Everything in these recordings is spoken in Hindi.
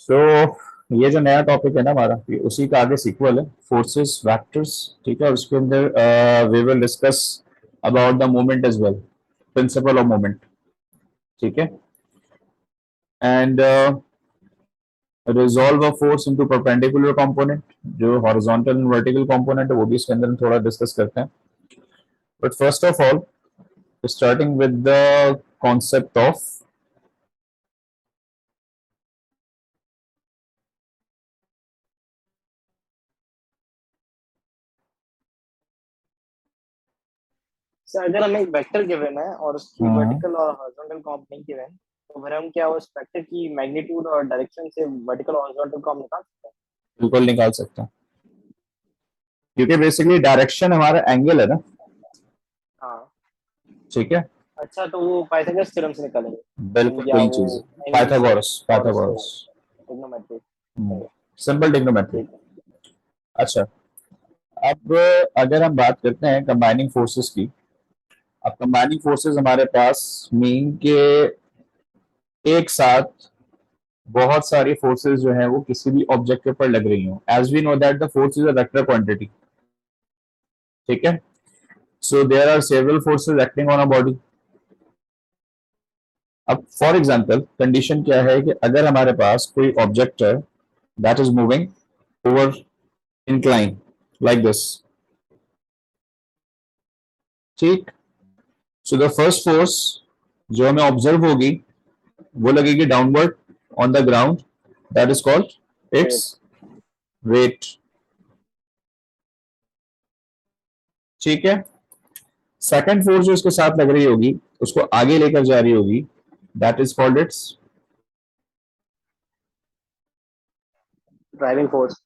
सो ये जो नया टॉपिक है ना हमारा, ये उसी का आगे सीक्वल है, फोर्सेस वेक्टर्स। ठीक है, और उसके अंदर we will discuss about the moment as well, principle of moment. ठीक है, and resolve a force into perpendicular component, जो हॉरिजॉन्टल एंड वर्टिकल कंपोनेंट है वो भी इसके अंदर हम थोड़ा डिस्कस करते हैं। But first of all, starting with the concept of sir अगर हमें एक वेक्टर गिवन है और उसकी वर्टिकल और हॉरिजॉन्टल कॉम्प नहीं गिवन, तो फिर हम क्या उस वेक्टर की मैग्नीट्यूड और डायरेक्शन से वर्टिकल और हॉरिजॉन्टल कॉम्प निकाल सकते हैं? बिल्कुल निकाल सकते हैं, क्योंकि बेसिकली डायरेक्शन हमारा एंगल है ना। हाँ। ठीक है, अच्छा, तो वो पाइथागोरस थ्योरम से बिल्कुल निकालेंगे या वही वो चीज है। एंगल से? पाइथागोरस, और उससे पाइथागोरस। ट्रिग्नोमेट्री? Simple trigonometry. ठीक है। अच्छा, अब अगर हम बात करते हैं कंबाइनिंग फोर्सेस की, अब कंबाइनिंग फोर्सेस हमारे पास मीन के एक साथ बहुत सारी फोर्सेस जो है वो किसी भी ऑब्जेक्ट के ऊपर लग रही हो, as we know that the force is a vector quantity. ठीक है, so there are several forces acting on a body. अब फॉर एग्जांपल कंडीशन क्या है कि अगर हमारे पास कोई ऑब्जेक्ट है that is moving over incline like this. ठीक, सो द फर्स्ट फोर्स जो हमें ऑब्जर्व होगी वो लगेगी downward on the ground, that is called its weight. Weight. ठीक है, सेकंड फोर्स जो इसके साथ लग रही होगी, उसको आगे लेकर जा रही होगी, that is called it's driving force.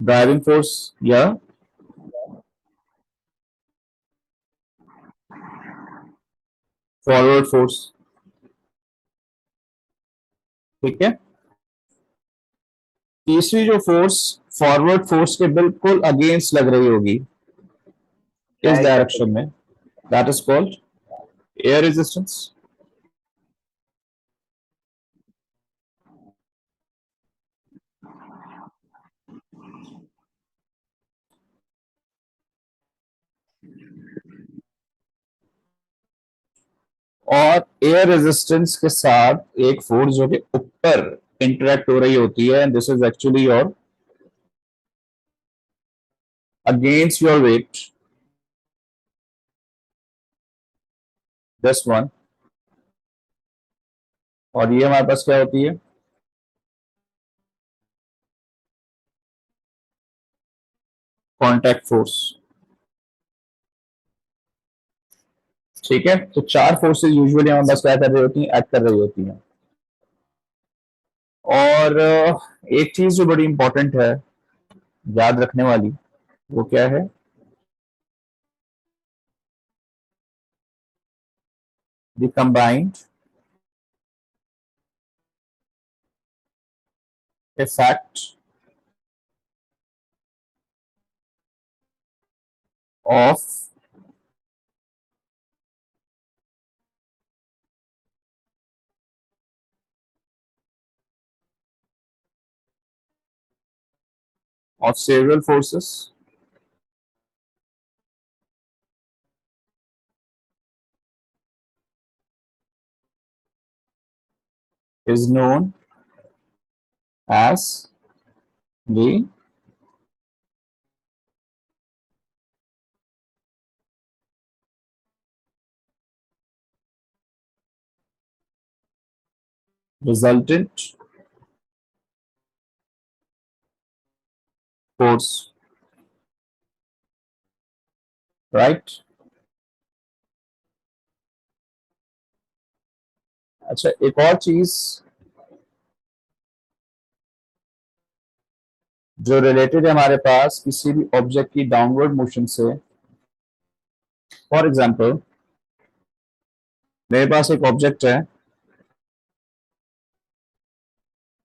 Driving force या फॉरवर्ड फोर्स। ठीक है, तीसरी जो फोर्स फॉरवर्ड फोर्स के बिल्कुल अगेंस्ट लग रही होगी इस ड्रैग करते डायरेक्शन हुए। में, that is called air resistance. और एयर रेजिस्टेंस के साथ एक फोर्स जो कि ऊपर इंटरेक्ट हो रही होती है, and this is actually your against your weight, this one. और ये हमारे पास क्या होती है, कॉन्टैक्ट फोर्स। ठीक है, तो चार फोर्सेस यूजुअली हमारे पास क्या कर रही होती हैं, एक्ट कर रही होती हैं। और एक चीज जो बड़ी इंपॉर्टेंट है याद रखने वाली, वो क्या है, the combined effect of several forces is known as the resultant force, right? अच्छा, एक और चीज जो रिलेटेड है हमारे पास किसी भी ऑब्जेक्ट की डाउनवर्ड मोशन से, फॉर एग्जांपल मेरे पास एक ऑब्जेक्ट है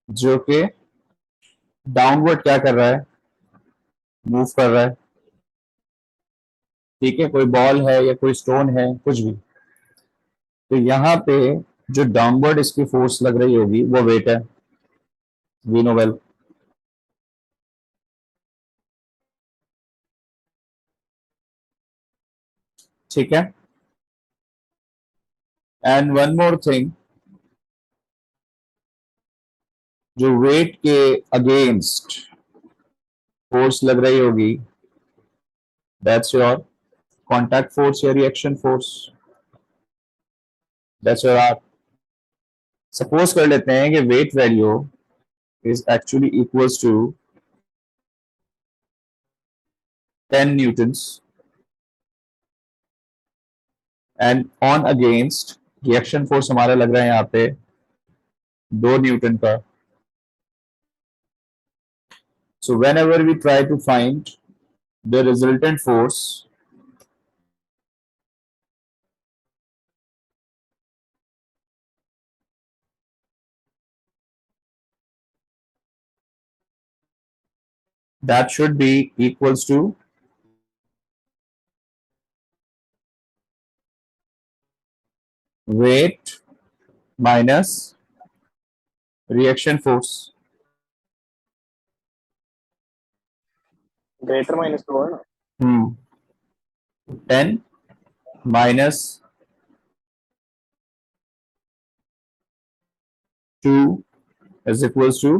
जो कि डाउनवर्ड क्या कर रहा है, मूव कर रहा है। ठीक है, कोई बॉल है या कोई स्टोन है, कुछ भी। तो यहाँ पे जो डाउनवर्ड इसकी फोर्स लग रही होगी वो वेट है। We know well. ठीक है। एंड वन मोर थिंग, जो वेट के अगेंस्ट फोर्स लग रही होगी, दैट्स योर कॉन्टैक्ट फोर्स या reaction force, that's your R. Suppose कर लेते हैं कि weight value is actually equals to 10 newtons and on against reaction force हमारा लग रहा है यहाँ पे 2 न्यूटन का। So whenever we try to find the resultant force, that should be equals to weight minus reaction force. Greater minus two है ना? 10 minus 2 is equals to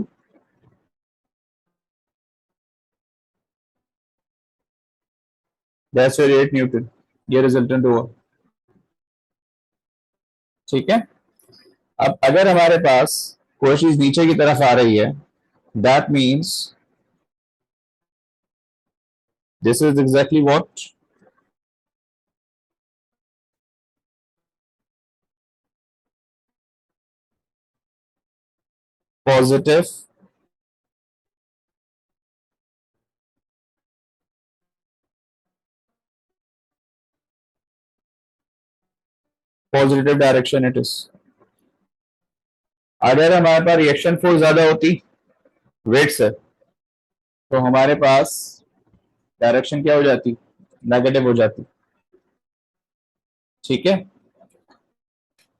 that's your 8 Newton, ये रिजल्टेंट हुआ। ठीक है। अब अगर हमारे पास कोई चीज नीचे की तरफ आ रही है, that means this is exactly what positive positive direction it is. अगर हमारे पास रिएक्शन फोर्स ज्यादा होती वेट से, तो हमारे पास डायरेक्शन क्या हो जाती, नेगेटिव हो जाती। ठीक है।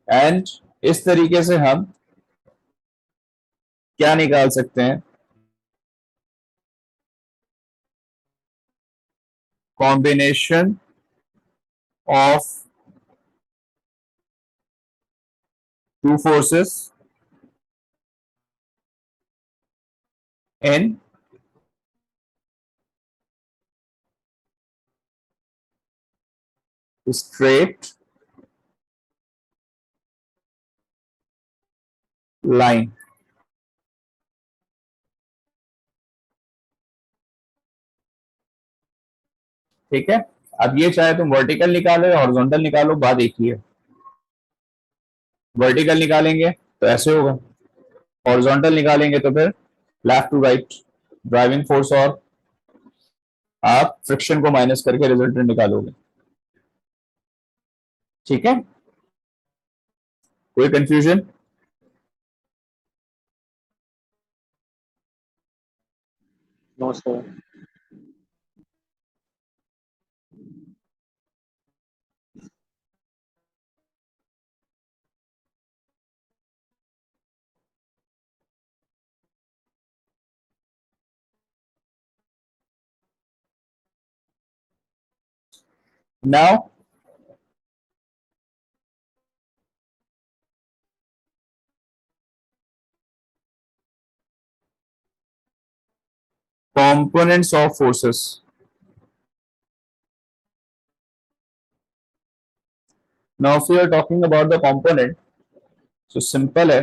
एंड इस तरीके से हम क्या निकाल सकते हैं, combination of two forces in straight line। ठीक है। अब ये चाहे तुम वर्टिकल निकालो या हॉरिजॉन्टल निकालो, बात एक ही है। वर्टिकल निकालेंगे तो ऐसे होगा, हॉरिजॉन्टल निकालेंगे तो फिर left to right, driving force और आप फ्रिक्शन को माइनस करके रिजल्टेंट निकालोगे। ठीक है। कोई confusion? No sir. Now components of forces. Now if we are talking about the component, so simple है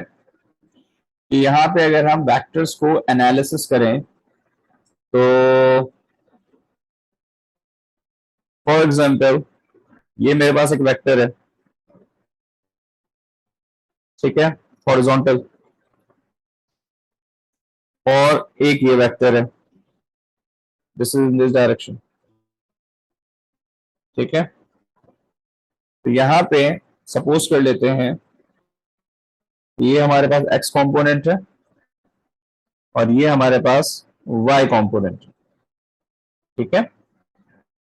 कि यहाँ पे अगर हम वेक्टर्स को एनालिसिस करें तो फॉर एग्जांपल ये मेरे पास एक वेक्टर है, ठीक है, हॉरिजॉन्टल, और एक ये वेक्टर है, this is in this direction. ठीक है। तो यहाँ पे सपोज कर लेते हैं ये हमारे पास एक्स कंपोनेंट है और ये हमारे पास वाई कंपोनेंट। ठीक है।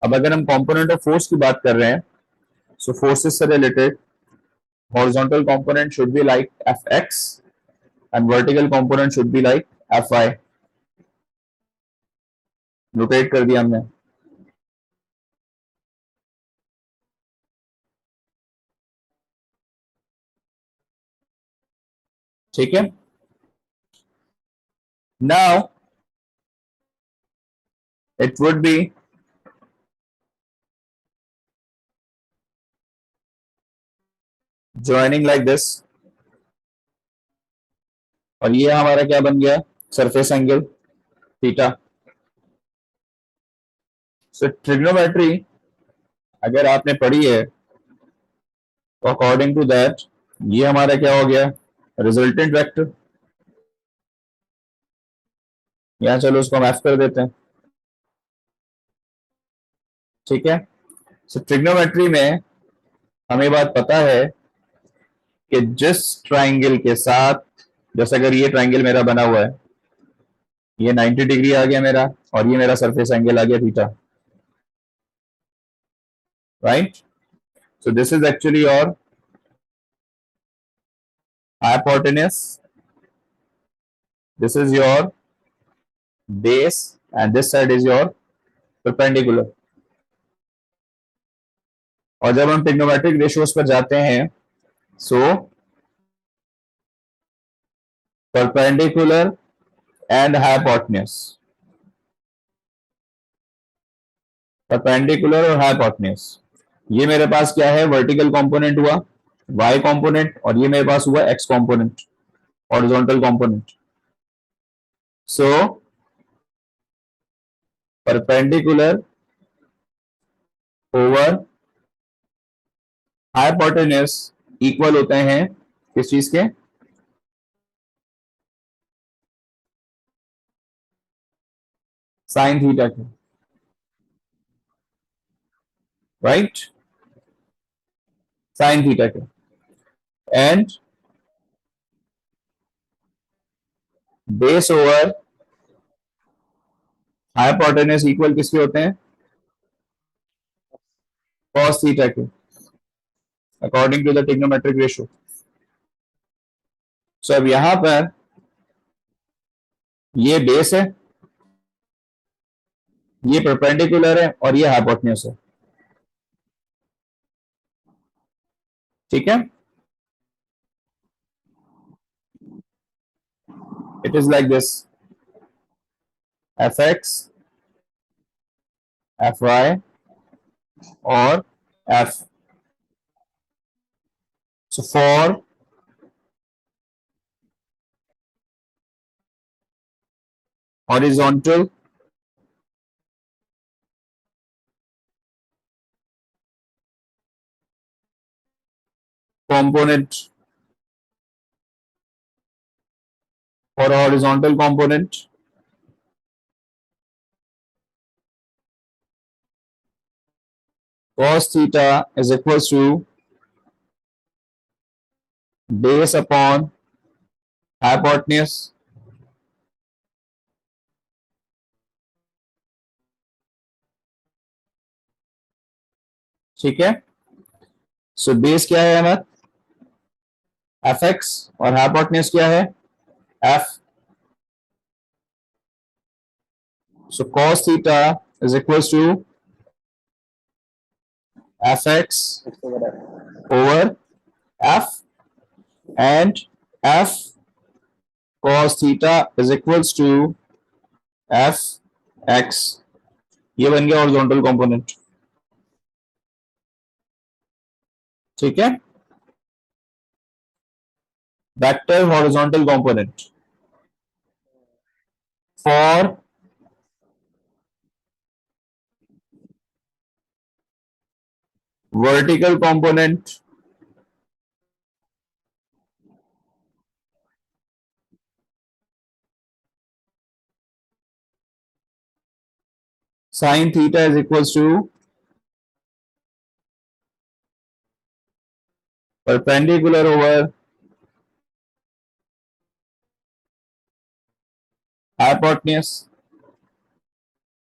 अब अगर हम कंपोनेंट ऑफ फोर्स की बात कर रहे हैं, सो फोर्सेस से related horizontal component should be like Fx and vertical component should be like F Y rotate कर दिया हमने। ठीक है, now it would be joining like this, और ये हमारा क्या बन गया, surface angle theta. So trigonometry अगर आपने पढ़ी है तो अकॉर्डिंग टू दैट ये हमारा क्या हो गया, रिजल्टेंट वेक्टर। यहां चलो उसको हम एफ कर देते हैं। ठीक है, सो ट्रिग्नोमेट्री में हमें बात पता है कि जिस ट्राइंगल के साथ, जैसे अगर ये ट्राइंगल मेरा बना हुआ है, ये 90 डिग्री आ गया मेरा, और ये मेरा सरफेस एंगल आ गया theta, right. So this is actually your hypotenuse, this is your base, and this side is your perpendicular। और जब हम ट्रिग्नोमेट्रिक रेशियोज पर जाते हैं, so perpendicular and hypotenuse, perpendicular और हाइपोटेन्यूज, ये मेरे पास क्या है, वर्टिकल कंपोनेंट हुआ y कंपोनेंट, और ये मेरे पास हुआ x component, horizontal component. So perpendicular over hypotenuse equal होते हैं किस चीज के, साइन थीटा के, राइट, साइन थीटा के। And base over hypotenuse equal किसके होते हैं, कॉस थीटा के, according to the trigonometric ratio. So अब यहां पर ये बेस है, ये परपेंडिकुलर है, और ये हाइपोटेन्यूज है। ठीक है, it is like this, F X, F Y और F. So for horizontal component, for a horizontal component, cos theta is equals to base upon hypotenuse ठीक है। सो बेस क्या है हमारा, एफ एक्स, और हाइपोटेन्यूज क्या है, F. So cos theta is equals to F x over f, and f cos theta is equals to f x। ये बन गया हॉरिजॉन्टल कंपोनेंट। ठीक है, vector horizontal component for vertical component sin theta is equals to perpendicular over hypotenuse,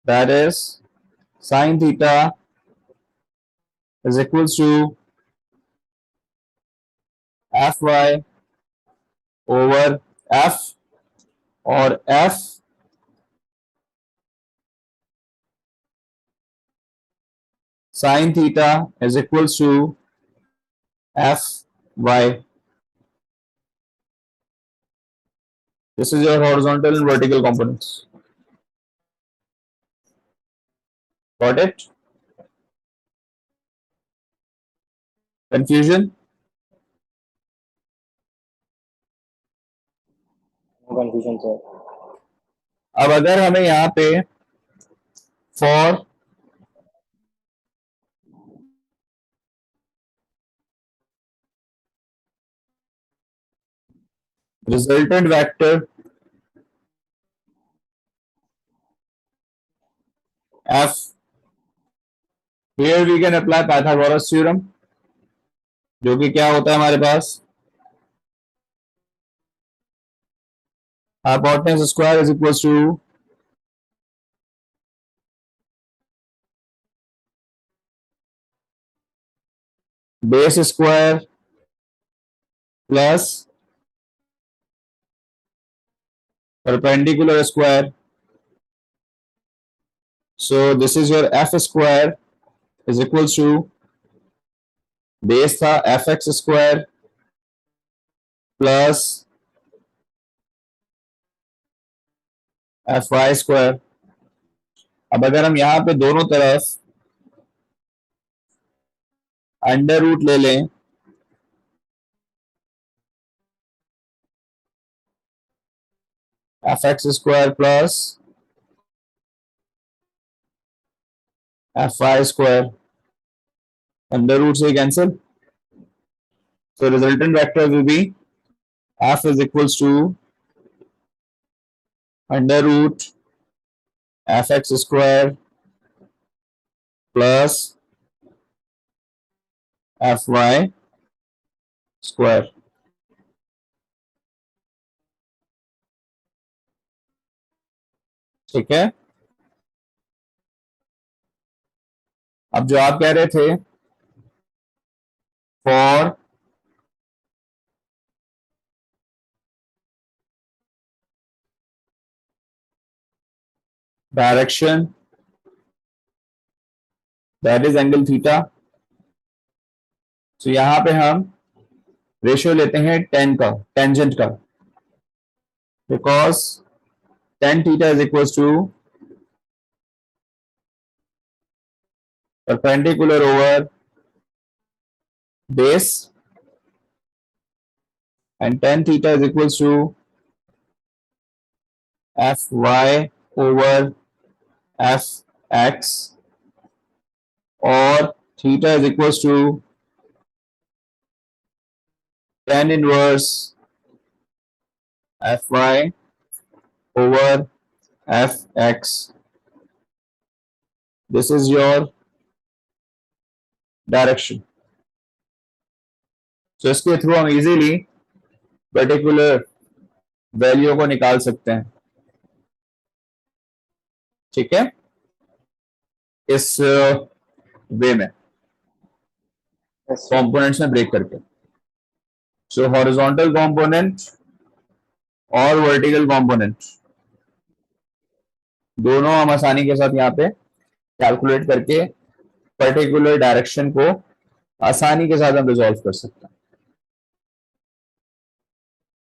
that is sin theta is equals to fy over f, और F sin theta is equals to F y. This is your horizontal and vertical components. Got it? Confusion? Confusion sir. अब अगर हमें यहाँ पे for resultant vector f, here we can apply Pythagoras theorem, जो कि क्या होता है हमारे पास, hypotenuse square is equals to base square plus perpendicular square. So this is your f square is equals to base था fx square plus fy square. अब अगर हम यहाँ पे दोनों तरफ अंडर रूट ले लें, fx square plus fy square, under root से cancel. So resultant vector will be f is equals to under root fx square plus fy square. ठीक है. अब जो आप कह रहे थे for direction that is angle theta, तो यहां पे हम रेशियो लेते हैं टेन का, टेंजेंट का, because tan theta is equals to perpendicular over base and tan theta is equals to F Y over F X, और theta is equals to tan inverse fy over fx. This is your direction. So इसके थ्रू हम इजीली पर्टिकुलर वैल्यू को निकाल सकते हैं. ठीक है, इस वे में कंपोनेंट्स में ब्रेक करके. सो हॉरिजॉन्टल कंपोनेंट और वर्टिकल कंपोनेंट दोनों हम आसानी के साथ यहाँ पे कैलकुलेट करके पर्टिकुलर डायरेक्शन को आसानी के साथ हम रिजॉल्व कर सकते हैं.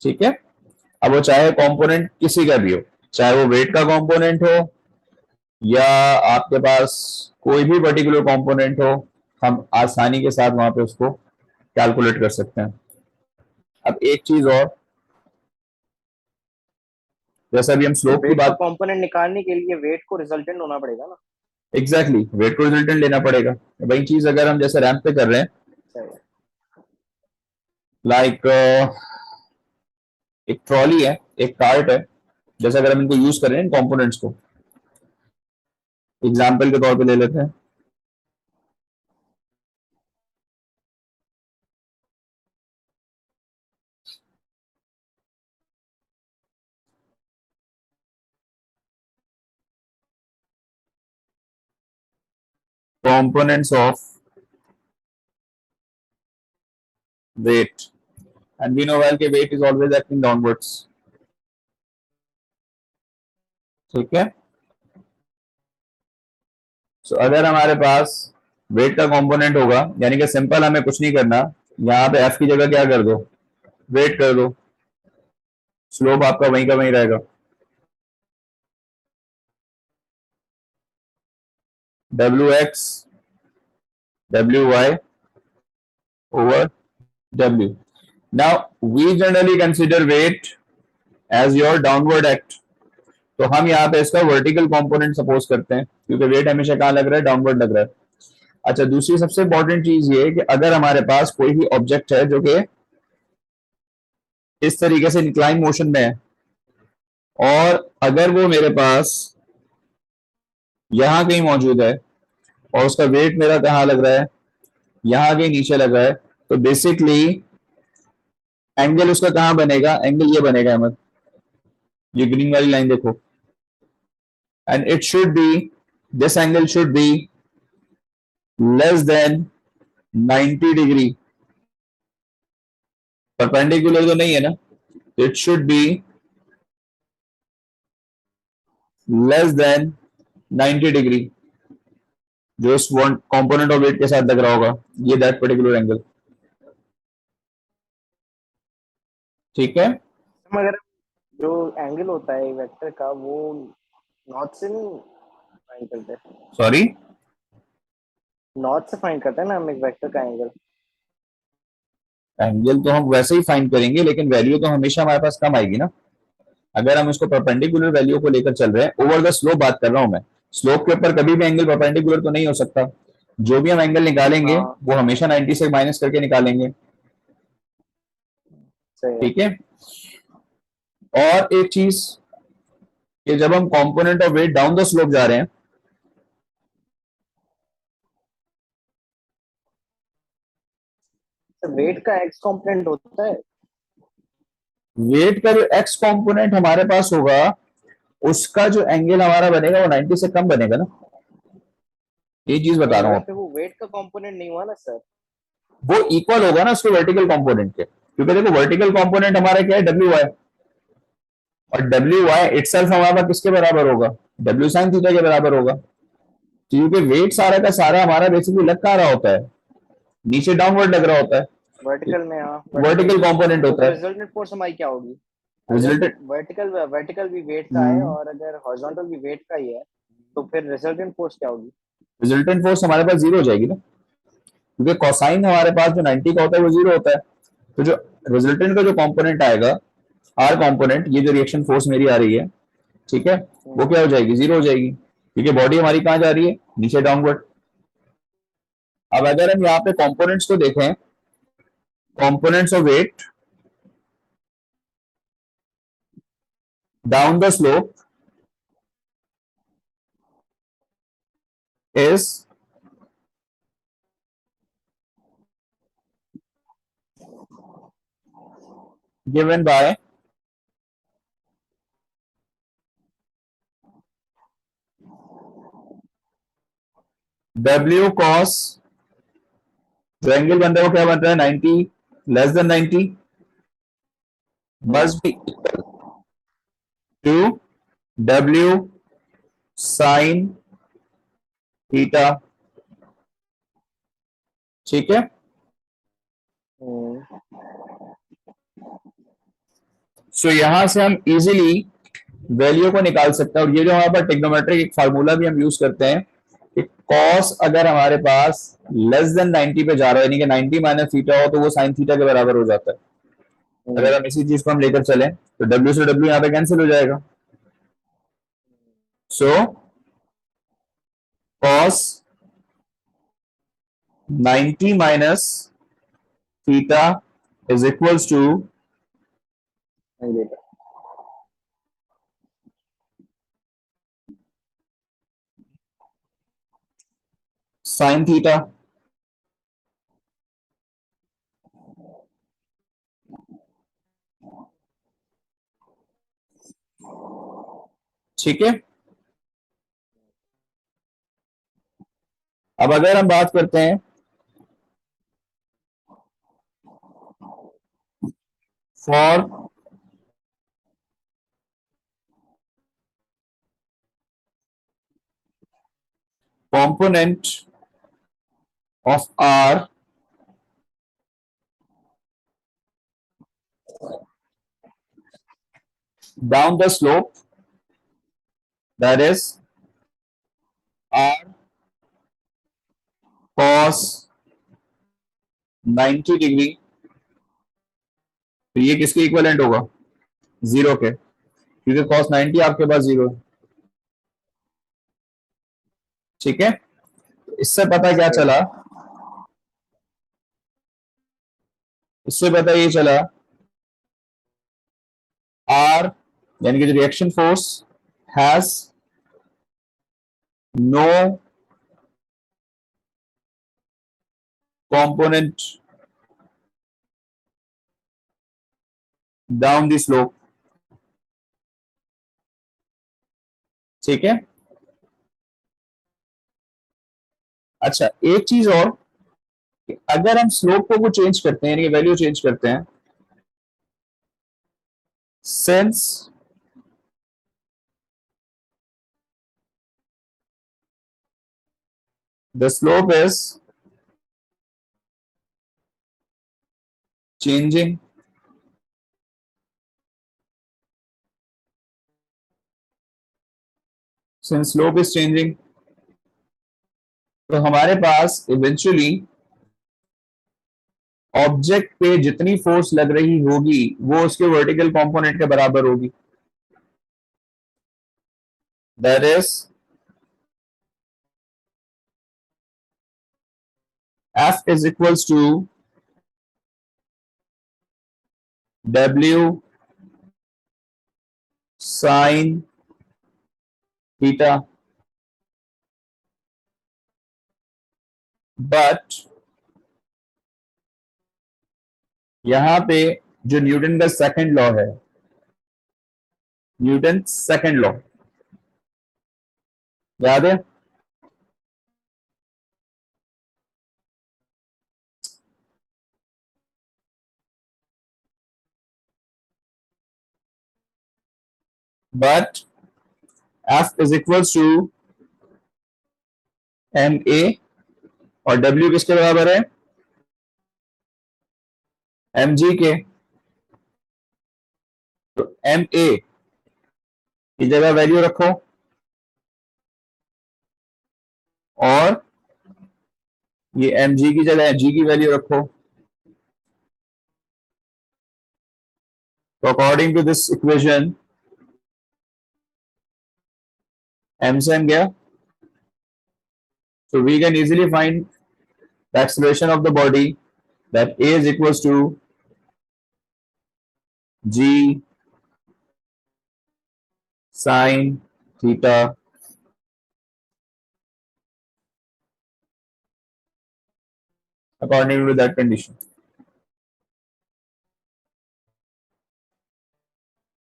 ठीक है. अब वो चाहे कंपोनेंट किसी का भी हो, चाहे वो वेट का कंपोनेंट हो या आपके पास कोई भी पर्टिकुलर कंपोनेंट हो, हम आसानी के साथ वहां पे उसको कैलकुलेट कर सकते हैं. अब एक चीज और, जैसा भी हम स्लोप की बात, कंपोनेंट निकालने के लिए वेट को रिजल्टेंट होना पड़ेगा ना. एग्जैक्टली वेट को रिजल्टेंट लेना पड़ेगा. वही चीज अगर हम जैसे रैंप पे कर रहे हैं, लाइक एक ट्रॉली है, एक कार्ट है, जैसे अगर हम इनको यूज कर रहे हैं कंपोनेंट्स को, एग्जाम्पल के तौर पे ले लेते हैं. Components of weight, and we know well that weight is always acting downwards. ठीक है। सो अगर हमारे पास वेट का कंपोनेंट होगा, यानी कि सिंपल हमें कुछ नहीं करना, यहाँ पे एफ की जगह क्या कर दो, वेट कर दो, स्लोप आपका वहीं का वहीं रहेगा। W X W Y over W. Now we generally consider weight as your downward act, तो हम यहाँ पे इसका वर्टिकल कंपोनेंट सपोज करते हैं, क्योंकि वेट हमेशा कहाँ लग रहा है, डाउनवर्ड लग रहा है। अच्छा, दूसरी सबसे इंपॉर्टेंट चीज ये कि अगर हमारे पास कोई भी ऑब्जेक्ट है जो कि इस तरीके से इंक्लाइन मोशन में है, और अगर वो मेरे पास यहां कहीं मौजूद है और उसका वेट मेरा कहाँ लग रहा है, यहां कहीं नीचे लग रहा है, तो बेसिकली एंगल उसका कहाँ बनेगा, एंगल ये बनेगा अहमद, ये ग्रीन वाली लाइन देखो, and it should be, this angle should be less than 90 degree. Perpendicular तो नहीं है ना, it should be less than 90 degree, जो इस कंपोनेंट ऑफ वेट के साथ लग रहा होगा, ये दैट पर्टिकुलर एंगल। ठीक है। हम अगर जो एंगल होता है वेक्टर का वो नॉर्थ से नहीं फाइंड करते, सॉरी, नॉर्थ से फाइंड करते हैं ना हम एक वेक्टर का एंगल। एंगल तो हम वैसे ही फाइंड करेंगे, लेकिन वैल्यू तो हमेशा हमारे पास कम आएगी ना, अगर हम इसको परपेंडिकुलर वैल्यू को लेकर चल रहे हैं। ओवर द स्लोप बात कर रहा हूं मैं, स्लोप के ऊपर कभी भी एंगल परपेंडिकुलर तो नहीं हो सकता, जो भी हम एंगल निकालेंगे हाँ वो हमेशा 90 से माइनस करके निकालेंगे। सही है। ठीक है। और एक चीज कि जब हम component of weight down the slope जा रहे हैं, तो वेट का एक्स कंपोनेंट होता है। वेट का जो एक्स कंपोनेंट हमारे पास होगा, उसका जो एंगल हमारा बनेगा वो 90 से कम बनेगा ना, ये चीज बता नहीं रहा हूं मगर आपको। फिर वो वेट का कंपोनेंट नहीं हुआ ना सर। वो इक्वल होगा ना उसके वर्टिकल कंपोनेंट के, क्योंकि देखो वर्टिकल कंपोनेंट हमारा क्या है, डब्ल्यू वाई, और डब्ल्यू वाई इटसेल्फ हमारा किसके बराबर होगा, डब्ल्यू साइन थीटा के बराबर होगा। क्योंकि वेट सारा का सारा हमारा बेसिकली लग कहाँ रहा होता है, नीचे डाउनवर्ड लग रहा होता है, वर्टिकल में, हाँ वर्टिकल वर्टिकल में। कंपोनेंट तो होता फिर है। रिजल्टेंट फोर्स हमारी क्या होगी? अगर रिजल्टेंट, वर्टिकल वर्टिकल भी वेट का है और अगर हॉरिजॉन्टल भी वेट का ही है, तो फिर रिजल्टेंट फोर्स क्या होगी? रिजल्टेंट फोर्स हमारे पास जीरो हो जाएगी ना, क्योंकि कोसाइन हमारे पास जो 90 का होता है वो जीरो होता है। तो जो रिजल्टेंट का जो कंपोनेंट आएगा, आर कंपोनेंट, ये जो रिएक्शन फोर्स मेरी आ रही है, ठीक है, वो हम्म, क्या हो जाएगी, जीरो हो जाएगी, क्योंकि बॉडी हमारी कहाँ जा रही है, नीचे डाउनवर्ड। अब अगर हम यहाँ पे कंपोनेंट्स को देखें, components of weight down the slope is given by W cos, जो एंगल बन रहा है वो क्या बन रहा है, 90 less than 90, hmm, must be equal to W sin theta. ठीक है। हम्म, सो यहां से हम इजीली वैल्यू को निकाल सकते हैं, और ये जो हमारे पास टिग्नोमेट्रिक एक फार्मूला भी हम यूज करते हैं कि cos अगर हमारे पास लेस देन 90 पे जा रहा है, यानी कि 90 माइनस थीटा हो, तो वो साइन थीटा के बराबर हो जाता है। अगर हम इसी चीज को हम लेकर चलें तो W से W यहाँ पे कैंसिल हो जाएगा। So cos 90 minus theta is equals to hmm, sine theta. ठीक है। अब अगर हम बात करते हैं for component of R down the slope, that is R cos 90 degree, तो ये किसके इक्वलेंट होगा? जीरो के, क्योंकि cos 90 आपके पास जीरो है। ठीक है, इससे पता क्या चला? इससे पता ये चला R यानी कि जो reaction force has no component down the slope। ठीक है, अच्छा एक चीज और, अगर हम स्लोप को चेंज करते हैं यानी वैल्यू चेंज करते हैं, since the slope is changing, since slope is changing, तो हमारे पास इवेंचुअली ऑब्जेक्ट पे जितनी फोर्स लग रही होगी वो उसके वर्टिकल कंपोनेंट के बराबर होगी। That is F is equals to W sin theta, but यहां पे जो न्यूटन का सेकंड लॉ है, न्यूटन सेकंड लॉ याद है? But F is equals to ma और W किसके बराबर है? mg के। तो ma की जगह वैल्यू रखो और ये mg की जगह g की वैल्यू रखो। तो according to this equation m से m गया, so we can easily find the acceleration of the body, that a is equals to g sin theta according to that condition।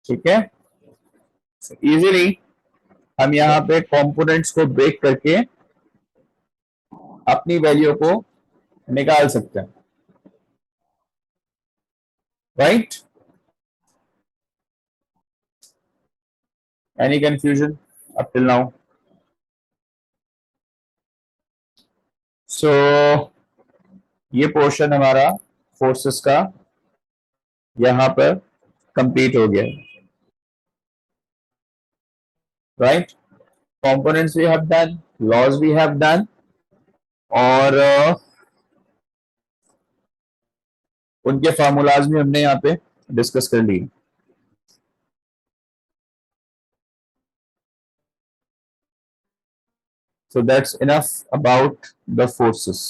ठीक है, इजीली हम यहाँ पे कंपोनेंट्स को ब्रेक करके अपनी वैल्यू को निकाल सकते हैं, right? Any confusion up till now? So ये पोर्शन हमारा फोर्सेस का यहां पर कंप्लीट हो गया, right? Components we have done, laws we have done, और उनके फार्मूलाज भी हमने यहाँ पे डिस्कस कर लिए। So that's enough about the forces.